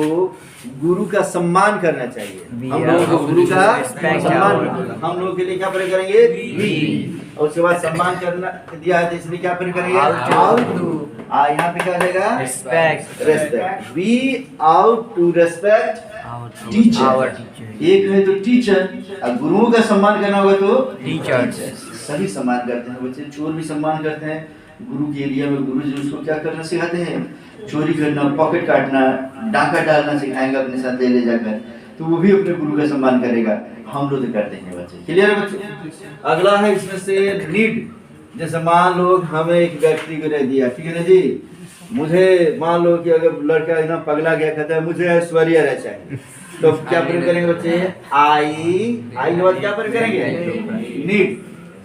गुरु का सम्मान करना चाहिए, हम लोगों को गुरु का सम्मान, हम लोग के लिए क्या प्रयोग करेंगे? वी। और उसके बाद सम्मान करना दिया है तो इसलिए क्या प्रयोग करेंगे? यहाँ पे क्या हो जाएगा? Respect. Respect. We ought to respect teacher. एक है तो टीचर, और गुरुओं का सम्मान करना होगा तो Teachers. सभी सम्मान करते हैं बच्चे। चोर भी सम्मान करते हैं गुरु के एरिया में। गुरु जी उसको क्या करना सिखाते हैं? चोरी करना, पॉकेट काटना, डाका डालना सिखाएंगे अपने साथ ले जाकर, तो वो भी अपने गुरु का सम्मान करेगा। हम लोग तो करते हैं बच्चे। क्लियर है बच्चे? अगला है इसमें से नीड। जैसे मान लो हमें एक व्यक्ति को दे दिया, ठीक है ना जी, मुझे मान लो कि अगर लड़का एकदम पगला गया, कहता है मुझे ऐश्वर्या राय चाहिए, तो क्या प्रयोग करेंगे बच्चे? आई के बाद क्या प्रयोग करेंगे? नीड,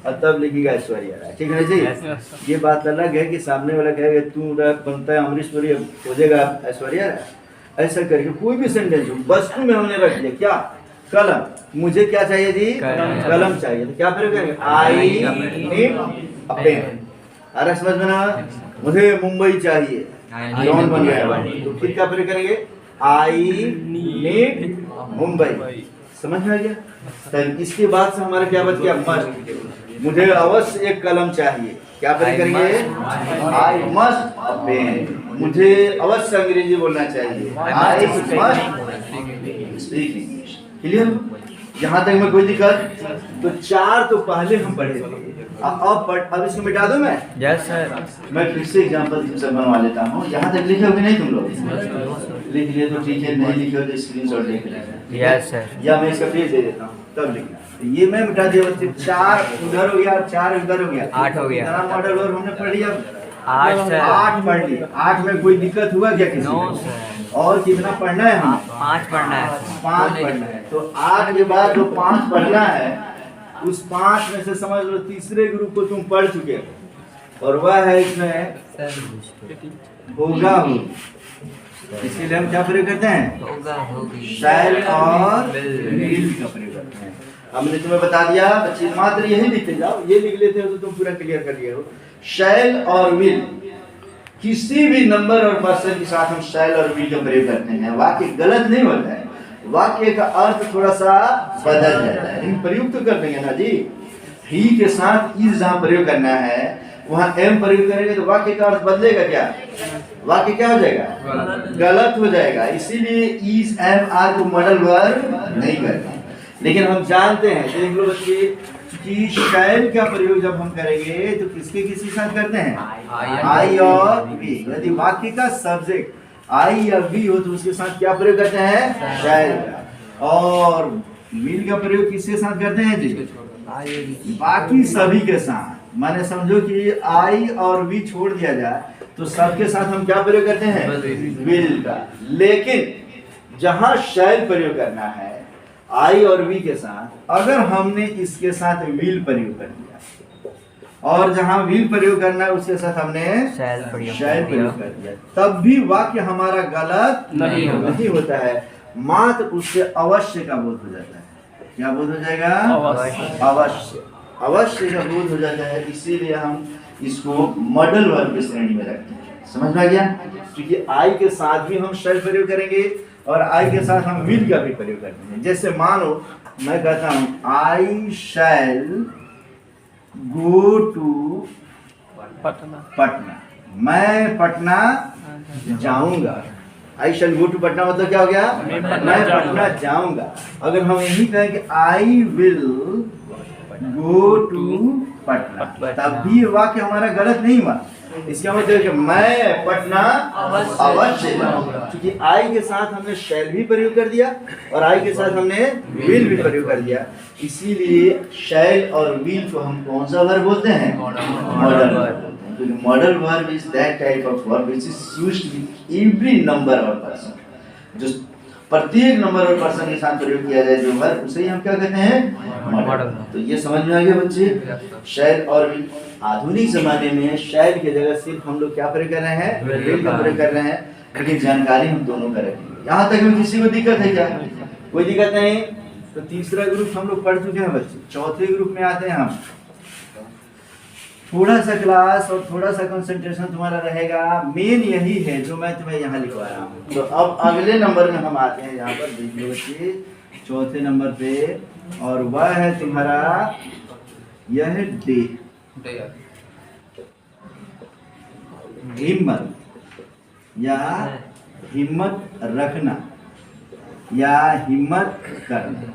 और तब लिखिएगा ऐश्वर्या राय, ठीक है ना जी। ये बात अलग है कि सामने वाला कहेगा तू बनता है अमरीश पुरी, हो जाएगा ऐश्वर्या राय। ऐसा करके कोई भी सेंटेंस वस्तु में हमने रख दिया क्या? कलम। मुझे क्या चाहिए जी? कलम चाहिए, तो क्या प्रयोग करेंगे? I need a pen. अरे समझ में ना? मुझे मुंबई चाहिए, जॉन बन गया, तो फिर क्या प्रयोग करेंगे? I need Mumbai. समझ में आ गया? तो इसके बाद से हमारा क्या बच गया? मस्ट। मुझे अवश्य एक कलम चाहिए, क्या प्रयोग करेंगे? I must a pen. मुझे अवश्य अंग्रेजी बोलना चाहिए, I must speak English. Clear? यहाँ तक में कोई दिक्कत? तो चार तो पहले हम पढ़े थे, अब इसको मिटा दूं मैं? Yes sir. मैं फिर से एग्जांपल तुमसे बनवा लेता हूँ। यहाँ तक लिखे हो कि नहीं तुम लोग? लिख लिए तो ठीक है, नहीं लिखे हो तो स्क्रीनशॉट लेके लिखना। Yes sir. या मैं इसका पेज दे देता हूँ तब लिखना। तो ये मैं मिटा दिया बच्चे। चार उधर हो गया, चार उधर हो गया, 8 हो गया। कितना मॉडल और हमने पढ़ लिया? 8 सर। 8 पढ़ लिया। 8 में कोई दिक्कत हुआ क्या किसी No को? sir. और कितना पढ़ना है हमें? 5 पढ़ना है। 5 पढ़ना है। तो 8 के बाद जो 5 पढ़ना है, उस 5 में से समझ लो तीसरे ग्रुप को तुम पढ़ चुके हो, और वह है इसमें होगा हो। इसके लिए हम क्या प्रयोग करते हैं? होगा होगी। शैल और विल का प्रयोग करते हैं। हमने तुम्हें बता दिया बच्चे, मात्र यही लिखते जाओ, ये लिख लेते हो तो तुम पूरा क्लियर कर लिए हो। शैल और विल, किसी भी नंबर और पर्सन के साथ हम शैल और विल का प्रयोग करते हैं। वाक्य गलत नहीं होता है, वाक्य का अर्थ थोड़ा सा बदल जाता है, लेकिन प्रयोग तो कर देंगे ना जी। ही के साथ इज जहाँ प्रयोग करना है वहाँ एम प्रयोग करेंगे तो वाक्य का अर्थ बदलेगा क्या? वाक्य क्या हो जाएगा? गलत हो जाएगा। इसीलिए इज एम आर को मॉडल वर्ब नहीं करते। लेकिन हम जानते हैं, देख लो बच्चे, कि शैल का प्रयोग जब हम करेंगे तो किसके किसी साथ करते हैं? आई और वी। यदि वाक्य का सब्जेक्ट आई या वी हो तो उसके साथ क्या प्रयोग करते हैं? शैल का। और विल का प्रयोग किसके साथ करते हैं जी? बाकी सभी के साथ। माने समझो कि आई और वी छोड़ दिया जाए तो सबके साथ हम क्या प्रयोग करते हैं? विल का। लेकिन जहां शैल प्रयोग करना है आई और वी के साथ, अगर हमने इसके साथ विल प्रयोग कर दिया, और जहां विल प्रयोग करना है उसके साथ हमने शैल प्रयोग कर दिया, तब भी वाक्य हमारा गलत नहीं होता है। मात्र उससे अवश्य का बोध हो जाता है। क्या बोध हो जाएगा? अवश्य का बोध हो जाता है। इसीलिए हम इसको मॉडल वर्ब की श्रेणी में रखते हैं। समझ में आ गया? क्योंकि आई के साथ भी हम शैल प्रयोग करेंगे और आई के साथ हम विल का भी प्रयोग करते हैं। जैसे मानो मैं कहता हूं आई शैल गो टू पटना, मैं पटना जाऊंगा। आई शैल गो टू पटना मतलब क्या हो गया? मैं पटना जाऊंगा। अगर हम यही कहें कि I will go to Patna, तब भी वाक्य हमारा गलत नहीं हुआ। इसका मतलब कि मैं पटना अवश्य जाऊंगा, क्योंकि आई के साथ हमने शैल भी प्रयोग कर दिया और आई के साथ हमने विल भी प्रयोग कर दिया। इसीलिए शैल और विल को हम कौन सा वर्ब बोलते हैं? Modal verb. Modal verb is that type of verb which is used with every number और पर्सन। जो प्रत्येक नंबर और पर्सन के साथ प्रयोग किया जाए जो वर्ब, उसे ही हम क्या कहते हैं? मॉडल। तो ये समझ में आ गया बच्चे? शैल और विल। आधुनिक जमाने में शैल की जगह सिर्फ हम लोग क्या प्रयोग कर रहे हैं? विल का प्रयोग कर रहे हैं। लेकिन जानकारी हम दोनों का रखेंगे। यहाँ तक में किसी को दिक्कत है क्या? कोई दिक्कत नहीं। तो तीसरा ग्रुप हम लोग पढ़ चुके हैं बच्चे। चौथे ग्रुप में आते हैं हम। थोड़ा सा क्लास और थोड़ा सा कंसंट्रेशन तुम्हारा रहेगा, मेन यही है जो मैं तुम्हें यहाँ लिखवा रहा हूँ। तो अब अगले नंबर में हम आते हैं, यहाँ पर देख लो बच्चे, चौथे नंबर पे, और वह है तुम्हारा, यह है डे, हिम्मत या हिम्मत रखना या हिम्मत करना,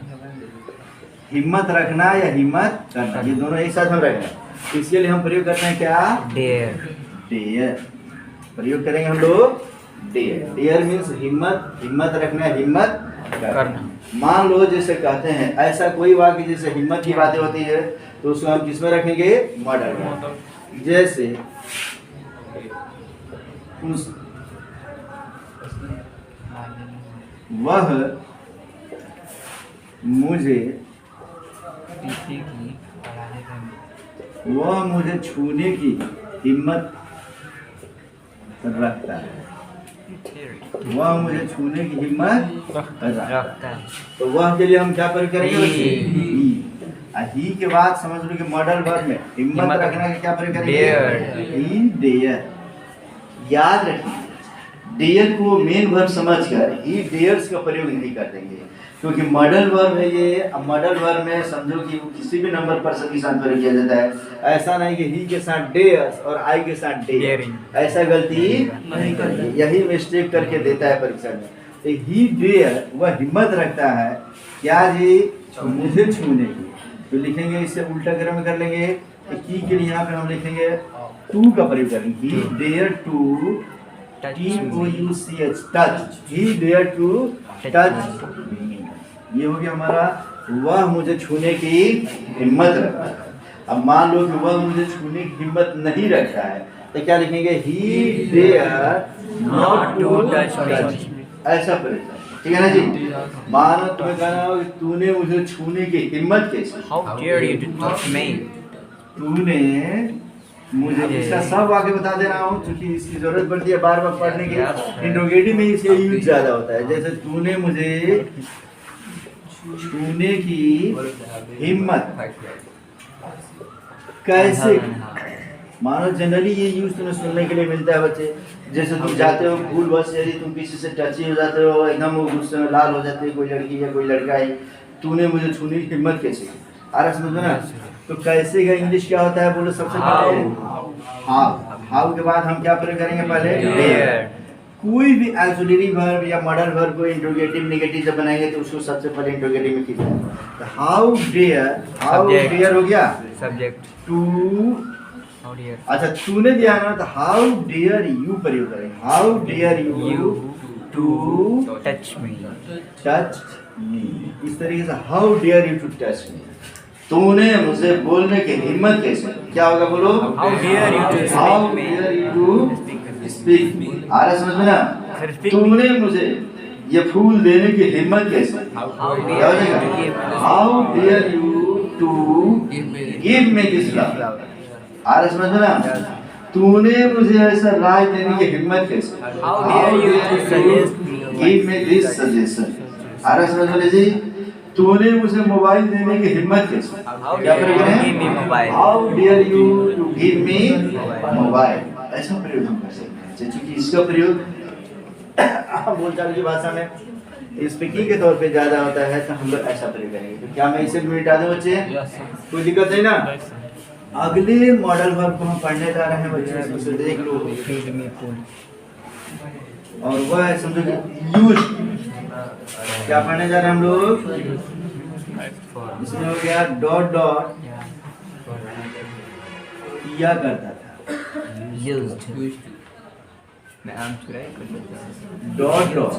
हिम्मत रखना या हिम्मत करना, ये दोनों एक साथ हम रखना है। इसके लिए हम प्रयोग करते हैं क्या, डेयर। डेयर प्रयोग करेंगे हम लोग, डेयर। डेयर मीन्स हिम्मत, हिम्मत रखना, हिम्मत करना। मान लो जैसे कहते हैं ऐसा कोई वाक्य जैसे हिम्मत की बातें होती है तो उसको हम किसमें रखेंगे, मॉडल में। जैसे वह मुझे, वह मुझे छूने की हिम्मत रखता है, वह मुझे छूने की हिम्मत रखता है। तो वह के लिए हम क्या प्रयोग करेंगे, ही के बाद समझ लो कि मॉडल वर्ब में हिम्मत रखना का क्या प्रयोग करेंगे, ही डेयर। याद रखिए डेयर को मेन वर्ब समझकर ही डेयर्स का प्रयोग नहीं कर देंगे, क्योंकि मॉडल वर्ब है ये। अब मॉडल वर्ब में समझो कि वो किसी भी नंबर पर्सन के साथ प्रयोग किया जाता है। ऐसा नहीं कि ही के साथ डेयर्स और आई के साथ डेयर, ऐसा गलती नहीं करते, यही मिस्टेक करके देता है परीक्षा में। तो ही डेयर, वह हिम्मत रखता है क्या जी, मुझे छूने की। तो लिखेंगे इससे उल्टा क्रम में कर लेंगे, की के लिए यहाँ पे हम लिखेंगे टू का प्रयोग करेंगे, he dare to TOUCH touch, he dare to touch. ये हो गया हमारा, वह मुझे छूने की हिम्मत रखता है। अब मान लो कि वह मुझे छूने की हिम्मत नहीं रखता है तो क्या लिखेंगे, he dare not to touch me, ऐसा प्रयोग। ठीक है ना जी। मानो तुम्हें कहना हो कि तूने मुझे छूने की हिम्मत कैसे, how dare you to touch me, तूने मुझे, इसका सब वाक्य बता दे रहा हूँ क्योंकि इसकी जरूरत पड़ती है बार बार पढ़ने की। इंट्रोगेटिव में इसका यूज ज्यादा होता है। जैसे तूने मुझे छूने की हिम्मत कैसे, मानो जनरली ये यूज तुम्हें सुनने के लिए मिलता है बच्चे। जैसे तुम जाते हो भूल बस, यदि तुम किसी से टची हो जाते हो, एकदम वो गुस्से में लाल हो जाते हो, कोई लड़की या कोई लड़का है, तूने मुझे छूने की हिम्मत कैसे, आ रहा समझ में ना। तो कैसे का इंग्लिश क्या होता है बोलो, सबसे पहले हाउ। हाउ के बाद हम क्या प्रयोग करेंगे, पहले डेयर। कोई भी ऑक्सिलरी वर्ब या मॉडल वर्ब को इंट्रोगेटिव नेगेटिव जब बनाएंगे तो उसको सबसे पहले इंट्रोगेटिव में खींचना है। तो हाउ डेयर, हाउ डेयर हो गया सब्जेक्ट टू, हाउ डेयर। अच्छा तूने दिया ना तो हाउ डेयर यू प्रयोग करेंगे, how dare you to touch me, touch me. इस तरीके से how dare you to touch me, तूने मुझे बोलने की हिम्मत कैसे, क्या होगा बोलो, how dare you to how speak me, dare you to speak me. आ रहा समझ में ना, तूने मुझे ये फूल देने की हिम्मत कैसे, हाउ क्या हो डेयर यू जाएगा, to give, how dare you to give me this flower. आ रहा समझ में ना, तूने मुझे ऐसा राय देने की हिम्मत कैसे, how dare you to suggest give me this suggestion. आ रहा समझ में जी, तूने मुझे मोबाइल देने की हिम्मत कैसे, क्या प्रयोग करें, how dare you to give me mobile. ऐसा प्रयोग हम कर सकते हैं क्योंकि इसका प्रयोग बोलचाल की भाषा में स्पीकिंग के तौर पे ज्यादा होता है, तो हम लोग ऐसा प्रयोग करेंगे। तो क्या मैं इसे मिटा दूं बच्चे, कोई दिक्कत नहीं ना। अगले मॉडल वर्ब को हम पढ़ने जा रहे हैं बच्चे, उसे देख लो, फीड मी फूड, और वह है समझो कि यूज। क्या पढ़ने जा रहे हैं हम लोग, इसमें हो गया डॉट डॉट, किया करता था, यूज्ड, मैं आम चुराई कर लेता हूं, डॉट डॉट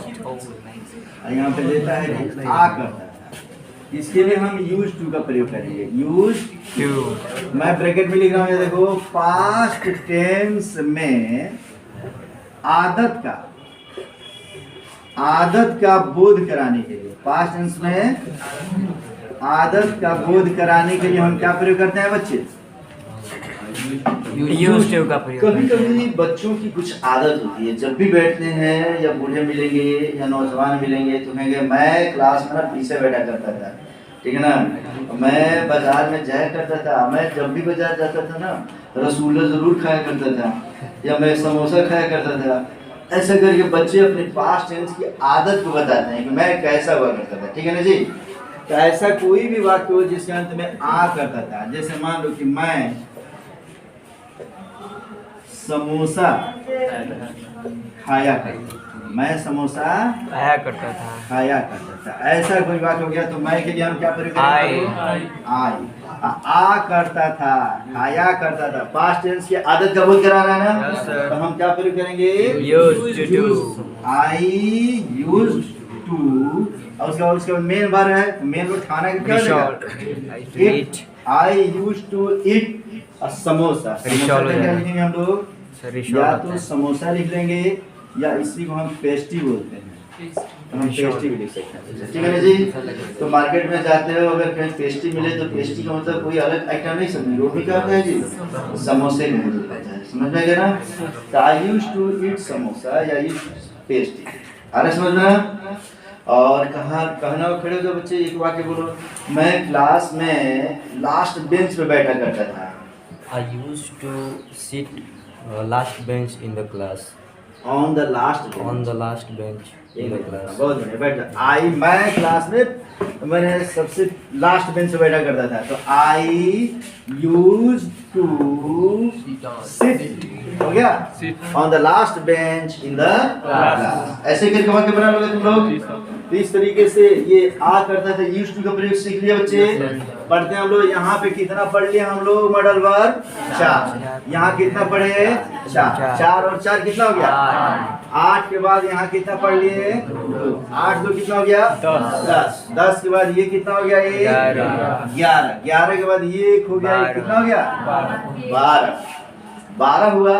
यहाँ पे देता है कि आ करता था। इसके लिए हम यूज टू का प्रयोग करेंगे, यूज टू। मैं ब्रैकेट में लिख रहा हूँ, ये देखो पास्ट टेंस में आदत का बोध कराने के लिए, पास्ट टेंस में आदत का बोध कराने के लिए हम क्या प्रयोग करते हैं बच्चे, यूज टू का प्रयोग। कभी कभी बच्चों की कुछ आदत होती है, जब भी बैठते हैं या बूढ़े मिलेंगे या नौजवान मिलेंगे तो कहेंगे मैं क्लास में ना पीछे बैठा करता था, ठीक है ना। मैं बाजार में जाया करता था, मैं जब भी बाजार जाता था ना रसगुल्ला जरूर खाया करता था या मैं समोसा खाया करता था। ऐसा करके बच्चे अपने पास्ट टेंस की आदत को बताते हैं कि मैं कैसा हुआ करता था, ठीक है ना जी। तो ऐसा कोई भी वाक्य हो जिसके अंत में आ करता था, जैसे मान लो कि मैं समोसा खाया करता, मैं समोसा खाया करता था। खाया करता था, ऐसा कोई वाक्य हो गया तो मैं के लिए हम क्या प्रयोग करेंगे? आई। आ करता था, खाया करता था, पास्ट टेंस की आदत का बोध करा रहा है ना। Yes, sir. तो हम क्या प्रयोग करेंगे? Used to. I use to, और उसका मेन वर्ब है, तो मेन वर्ब खाना का क्या हो Resort. जाएगा? I used to eat. I use to eat a samosa. Samosa हो का क्या जाएगा। लिखेंगे हम लोग? रिशॉल या होता तो है। समोसा लिख लेंगे या इसी को हम पेस्ट्री बोलते हैं, तो हम रिशॉल। पेस्ट्री भी लिख सकते हैं, ठीक है ना जी। तो मार्केट में जाते हो अगर कहीं पेस्ट्री मिले तो पेस्ट्री का मतलब कोई अलग आइटम नहीं समझे, वो भी क्या होता है जी? समोसे का मतलब होता है, समझ में गया ना। तो आई यूज टू ईट समोसा या ईट पेस्ट्री, आ रहा है समझ में। और कहाँ कहना खड़े हो तो बच्चे एक वाक्य बोलो, मैं क्लास में लास्ट बेंच पे बैठा करता था। I used to sit last bench in the class. On the last On the last bench in the class. बहुत बढ़िया, बैठ जा। आई मैं क्लास में मैंने सबसे लास्ट बेंच पे बैठा करता था, तो आई यूज टू सिट, हो गया, on the last bench in the class. ऐसे करके वाक्य बना लोगे तुम लोग। तो इस तरीके से ये आ करता था, यूज टू का प्रयोग सीख लिया बच्चे। पढ़ते हैं हम लोग, यहाँ पे कितना पढ़ लिया हम लोग? Modal verb 4। यहाँ कितना पढ़े? 4। 4 और 4 कितना हो गया? 8 के बाद यहाँ कितना पढ़ लिए? 8 2 कितना हो गया? 10। 10 के बाद ये कितना हो गया? 11। 11 के बाद ये 1 हो गया, ये कितना हो गया? 12। 12 हुआ,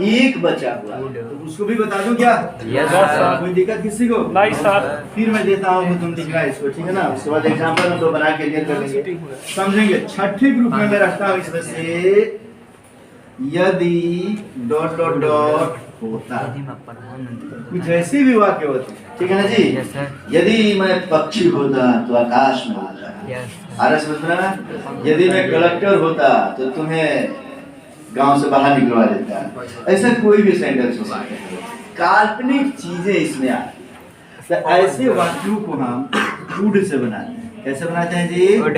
एक बचा हुआ, तो उसको भी बता दूं क्या? Yes, sir. कोई दिक्कत किसी को? नहीं सर। फिर मैं देता हूँ तो तुम लिखना इसको, ठीक है ना। उसके बाद एग्जाम्पल हम लोग बना के क्लियर कर लेंगे, समझेंगे। छठे ग्रुप में मैं रखता हूँ इसमें से यदि डॉट डॉट डॉट होता, कुछ ऐसे भी वाक्य होते हैं, ठीक है ना जी। Yes, sir. यदि मैं पक्षी होता तो आकाश में होता, Yes. आ रहा समझ में ना? यदि मैं कलेक्टर होता तो तुम्हें गांव से बाहर निकलवा देता। ऐसा कोई भी सेंटेंस हो सकता है, काल्पनिक चीजें इसमें आती हैं। तो ऐसे वाक्यों को हम वुड से बनाते हैं। कैसे बनाते हैं जी? Would.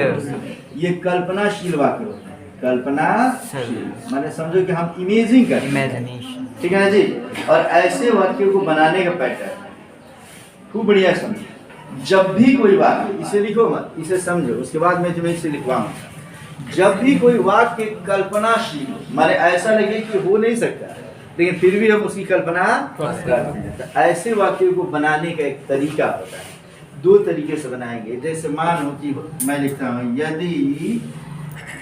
ये कल्पनाशील वाक्य होते हैं, कल्पनाशील माने समझो कि हम इमेजिंग करते हैं, Imagination. ठीक है ना जी। और ऐसे वाक्यों को बनाने का पैटर्न खूब बढ़िया समझो। जब भी कोई वाक्य, इसे लिखो मत, इसे समझो, उसके बाद मैं तुम्हें इसे लिखवाऊंगा। जब भी कोई वाक्य कल्पनाशील माने ऐसा लगे कि हो नहीं सकता, लेकिन फिर भी हम उसकी कल्पना करते हैं, तो ऐसे वाक्यों को बनाने का एक तरीका होता है। 2 तरीके से बनाएंगे। जैसे मानो कि मैं लिखता हूँ, यदि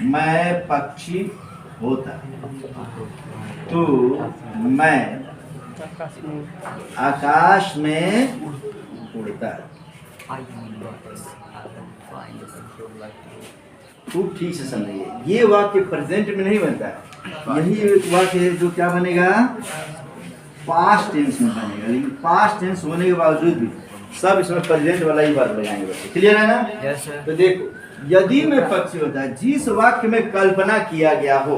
मैं पक्षी होता तो मैं आकाश में उड़ता। खूब ठीक से समझिए, ये वाक्य प्रेजेंट में नहीं बनता है। यही एक वाक्य है जो क्या बनेगा? पास्ट टेंस में बनेगा, लेकिन पास्ट टेंस होने के बावजूद भी सब इसमें प्रेजेंट वाला ही वर्ब लगाएंगे बच्चे, क्लियर है ना? Yes, sir. तो देखो, यदि मैं पक्षी होता है, जिस वाक्य में कल्पना किया गया हो,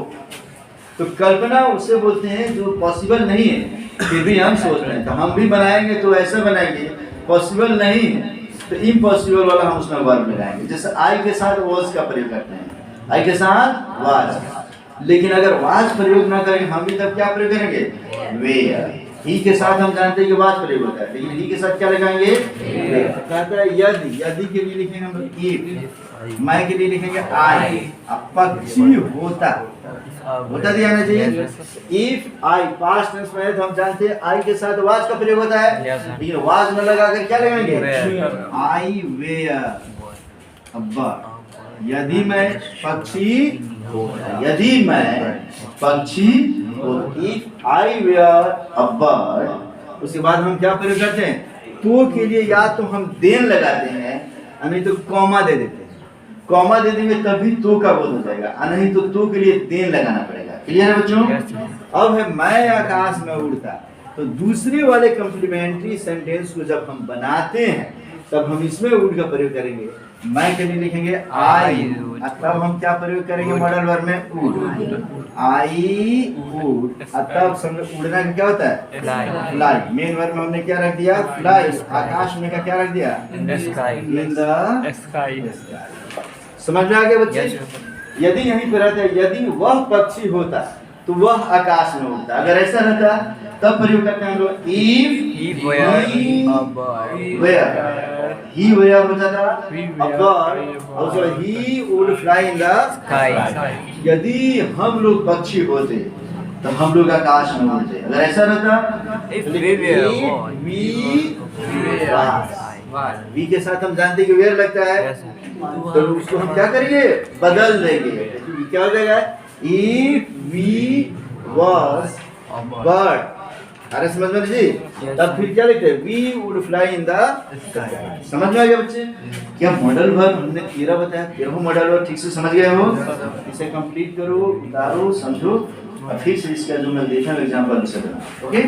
तो कल्पना उसे बोलते हैं जो पॉसिबल नहीं है फिर भी हम सोच रहे हैं, तो हम भी बनाएंगे तो ऐसा बनाएंगे, पॉसिबल नहीं है तो इम्पॉसिबल वाला हम उसमें वर्ब लगाएंगे। जैसे आई के साथ वाज का प्रयोग करते हैं, आई के साथ वाज। लेकिन अगर वाज प्रयोग ना करेंगे हम भी तब क्या प्रयोग करेंगे? वेयर। ही के साथ हम जानते हैं कि वाज प्रयोग होता है, लेकिन ही के साथ क्या लगाएंगे? कहता है यदि, यदि के लिए लिखेंगे हम लोग इफ, मैं के लिए लिखेंगे आई। अब पक्षी होता, होता दिया ना चाहिए। इफ आई पास्ट टेंस में है तो हम जानते हैं आई के साथ वाज का प्रयोग होता है, Yes, sir. लेकिन वाज न लगा कर क्या लगाएंगे? Where. आई वेयर अब्बा। यदि मैं पक्षी होता, यदि मैं पक्षी होता, if I were a bird, उसके बाद हम क्या प्रयोग करते हैं? तो के लिए या तो हम देन लगाते हैं, नहीं तो कॉमा दे देते हैं। कॉमा दे देंगे तभी तो का बोध हो जाएगा, नहीं तो के लिए देन लगाना पड़ेगा। क्लियर है बच्चों? Yes, sir. अब है मैं आकाश में उड़ता, तो दूसरे वाले कम्प्लीमेंट्री सेंटेंस को जब हम बनाते हैं तब हम इसमें वुड का प्रयोग करेंगे। मैं के लिए लिखेंगे आई, तब हम क्या प्रयोग करेंगे मॉडल वर्ब में? वुड। I would. तब समझ उड़ना का क्या होता है? फ्लाई। मेन वर्ब में हमने क्या रख दिया? फ्लाई। आकाश में का क्या रख दिया? In the sky. In the Sky. समझ में आ गया बच्चे? यदि यहीं पे रहता है, यदि वह पक्षी होता तो वह आकाश में उड़ता। अगर ऐसा रहता तब प्रयोग करते हैं हम लोग He if were a bird. Were, he were हो जाता We a were bird, a bird. also he would fly in the Sky. यदि हम लोग पक्षी होते तो हम लोग आकाश में उड़ते। अगर ऐसा रहता If तो we लिखते were if born, we were were। We के साथ हम जानते हैं कि वेयर लगता है, Yes, sir. तो उसको हम क्या करेंगे? बदल देंगे। तो क्या हो जाएगा? If we was a bird. Bird. अरे समझ में जी? Yes. तब फिर क्या लिखते हैं? We would fly in the sky. समझ में आ गया बच्चे? क्या मॉडल वर्ब हमने 13 बताया? 13 मॉडल वर्ब ठीक से समझ गए हो? इसे कंप्लीट करो, उतारो, समझो और फिर से इसका जो मैं देखा एग्जांपल से बना। ओके?